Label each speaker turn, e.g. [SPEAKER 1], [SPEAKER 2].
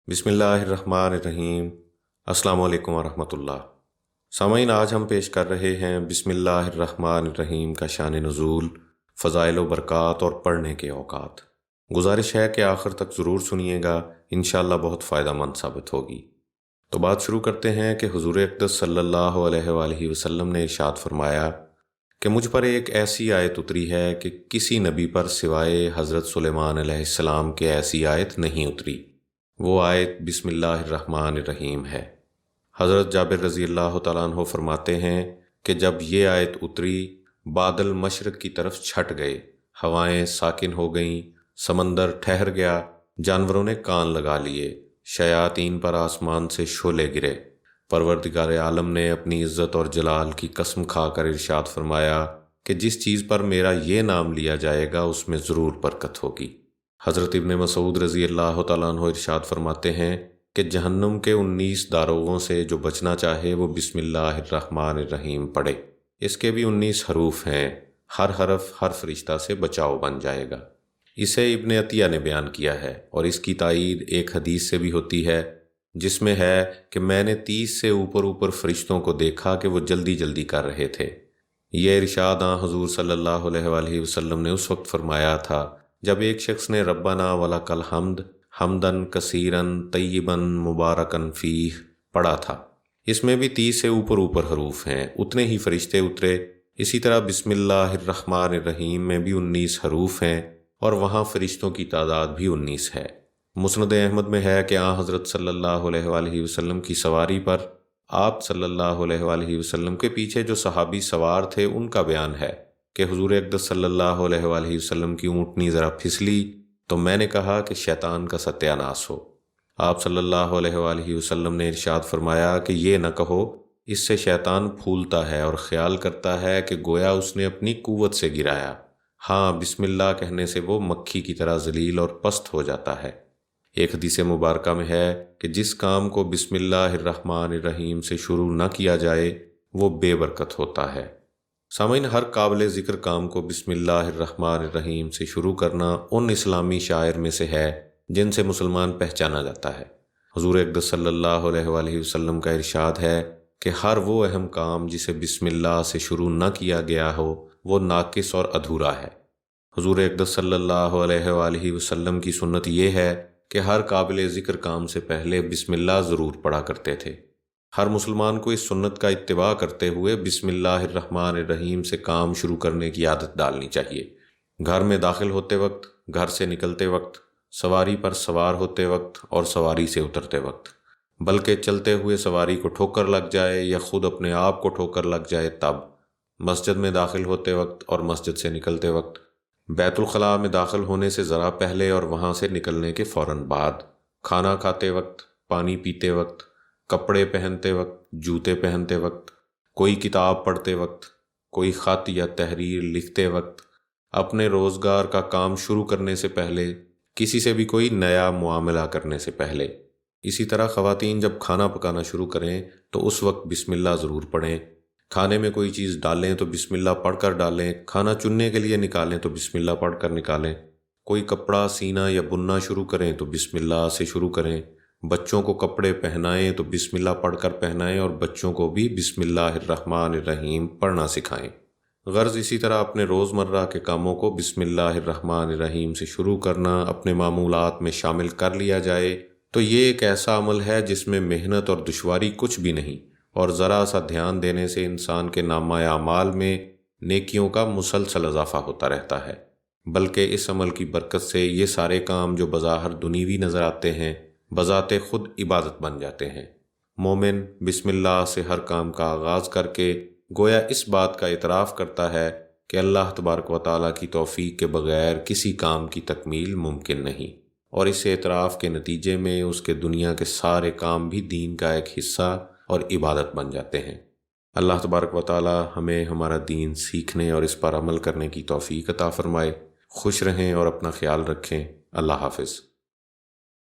[SPEAKER 1] بسم اللہ الرحمن الرحیم۔ السلام علیکم ورحمۃ اللہ۔ سامعین، آج ہم پیش کر رہے ہیں بسم اللہ الرحمن الرحیم کا شان نزول، فضائل و برکات اور پڑھنے کے اوقات۔ گزارش ہے کہ آخر تک ضرور سنیے گا، انشاءاللہ بہت فائدہ مند ثابت ہوگی۔ تو بات شروع کرتے ہیں کہ حضور اقدس صلی اللہ علیہ وآلہ وسلم نے ارشاد فرمایا کہ مجھ پر ایک ایسی آیت اتری ہے کہ کسی نبی پر سوائے حضرت سلیمان علیہ السلام کے ایسی آیت نہیں اتری۔ وہ آیت بسم اللہ الرحمن الرحیم ہے۔ حضرت جابر رضی اللہ تعالیٰ عنہ فرماتے ہیں کہ جب یہ آیت اتری، بادل مشرق کی طرف چھٹ گئے، ہوائیں ساکن ہو گئیں، سمندر ٹھہر گیا، جانوروں نے کان لگا لیے، شیاطین پر آسمان سے شعلے گرے۔ پروردگار عالم نے اپنی عزت اور جلال کی قسم کھا کر ارشاد فرمایا کہ جس چیز پر میرا یہ نام لیا جائے گا اس میں ضرور برکت ہوگی۔ حضرت ابن مسعود رضی اللہ تعالیٰ عنہ ارشاد فرماتے ہیں کہ جہنم کے 19 داروغوں سے جو بچنا چاہے وہ بسم اللہ الرحمن الرحیم پڑھے۔ اس کے بھی 19 حروف ہیں، ہر حرف ہر فرشتہ سے بچاؤ بن جائے گا۔ اسے ابن عطیہ نے بیان کیا ہے، اور اس کی تائید ایک حدیث سے بھی ہوتی ہے جس میں ہے کہ میں نے 30 سے اوپر فرشتوں کو دیکھا کہ وہ جلدی جلدی کر رہے تھے۔ یہ ارشاد حضور صلی اللہ علیہ وآلہ وسلم نے اس وقت فرمایا تھا جب ایک شخص نے ربنا ولک الحمد حمدن کثیرن طیبن مبارکن فیہ پڑھا تھا۔ اس میں بھی 30 سے اوپر حروف ہیں، اتنے ہی فرشتے اترے۔ اسی طرح بسم اللہ الرحمن الرحیم میں بھی 19 حروف ہیں، اور وہاں فرشتوں کی تعداد بھی 19 ہے۔ مسند احمد میں ہے کہ حضرت صلی اللہ علیہ وآلہ وسلم کی سواری پر آپ صلی اللہ علیہ وآلہ وسلم کے پیچھے جو صحابی سوار تھے ان کا بیان ہے کہ حضور اقدس صلی اللہ علیہ وآلہ وسلم کی اونٹنی ذرا پھسلی تو میں نے کہا کہ شیطان کا ستیہ ناس ہو۔ آپ صلی اللہ علیہ وآلہ وسلم نے ارشاد فرمایا کہ یہ نہ کہو، اس سے شیطان پھولتا ہے اور خیال کرتا ہے کہ گویا اس نے اپنی قوت سے گرایا۔ ہاں، بسم اللہ کہنے سے وہ مکھی کی طرح ذلیل اور پست ہو جاتا ہے۔ ایک حدیث مبارکہ میں ہے کہ جس کام کو بسم اللہ الرحمن الرحیم سے شروع نہ کیا جائے وہ بے برکت ہوتا ہے۔ سامعین، ہر قابل ذکر کام کو بسم اللہ الرحمن الرحیم سے شروع کرنا ان اسلامی شاعر میں سے ہے جن سے مسلمان پہچانا جاتا ہے۔ حضور اقدس صلی اللہ علیہ وآلہ وسلم کا ارشاد ہے کہ ہر وہ اہم کام جسے بسم اللہ سے شروع نہ کیا گیا ہو وہ ناقص اور ادھورا ہے۔ حضور اقدس صلی اللہ علیہ وآلہ وسلم کی سنت یہ ہے کہ ہر قابل ذکر کام سے پہلے بسم اللہ ضرور پڑھا کرتے تھے۔ ہر مسلمان کو اس سنت کا اتباع کرتے ہوئے بسم اللہ الرحمن الرحیم سے کام شروع کرنے کی عادت ڈالنی چاہیے۔ گھر میں داخل ہوتے وقت، گھر سے نکلتے وقت، سواری پر سوار ہوتے وقت اور سواری سے اترتے وقت، بلکہ چلتے ہوئے سواری کو ٹھوکر لگ جائے یا خود اپنے آپ کو ٹھوکر لگ جائے تب، مسجد میں داخل ہوتے وقت اور مسجد سے نکلتے وقت، بیت الخلاء میں داخل ہونے سے ذرا پہلے اور وہاں سے نکلنے کے فوراً بعد، کھانا کھاتے وقت، پانی پیتے وقت، کپڑے پہنتے وقت، جوتے پہنتے وقت، کوئی کتاب پڑھتے وقت، کوئی خط یا تحریر لکھتے وقت، اپنے روزگار کا کام شروع کرنے سے پہلے، کسی سے بھی کوئی نیا معاملہ کرنے سے پہلے۔ اسی طرح خواتین جب کھانا پکانا شروع کریں تو اس وقت بسم اللہ ضرور پڑھیں۔ کھانے میں کوئی چیز ڈالیں تو بسم اللہ پڑھ کر ڈالیں، کھانا چننے کے لیے نکالیں تو بسم اللہ پڑھ کر نکالیں، کوئی کپڑا سینا یا بننا شروع کریں تو بسم اللہ سے شروع کریں، بچوں کو کپڑے پہنائیں تو بسم اللہ پڑھ کر پہنائیں، اور بچوں کو بھی بسم اللہ الرحمن الرحیم پڑھنا سکھائیں۔ غرض اسی طرح اپنے روزمرہ کے کاموں کو بسم اللہ الرحمن الرحیم سے شروع کرنا اپنے معمولات میں شامل کر لیا جائے تو یہ ایک ایسا عمل ہے جس میں محنت اور دشواری کچھ بھی نہیں، اور ذرا سا دھیان دینے سے انسان کے نامہ اعمال میں نیکیوں کا مسلسل اضافہ ہوتا رہتا ہے۔ بلکہ اس عمل کی برکت سے یہ سارے کام جو بظاہر دنیوی نظر آتے ہیں بذات خود عبادت بن جاتے ہیں۔ مومن بسم اللہ سے ہر کام کا آغاز کر کے گویا اس بات کا اعتراف کرتا ہے کہ اللہ تبارک و تعالیٰ کی توفیق کے بغیر کسی کام کی تکمیل ممکن نہیں، اور اس اعتراف کے نتیجے میں اس کے دنیا کے سارے کام بھی دین کا ایک حصہ اور عبادت بن جاتے ہیں۔ اللہ تبارک و تعالیٰ ہمیں ہمارا دین سیکھنے اور اس پر عمل کرنے کی توفیق عطا فرمائے۔ خوش رہیں اور اپنا خیال رکھیں۔ اللہ حافظ۔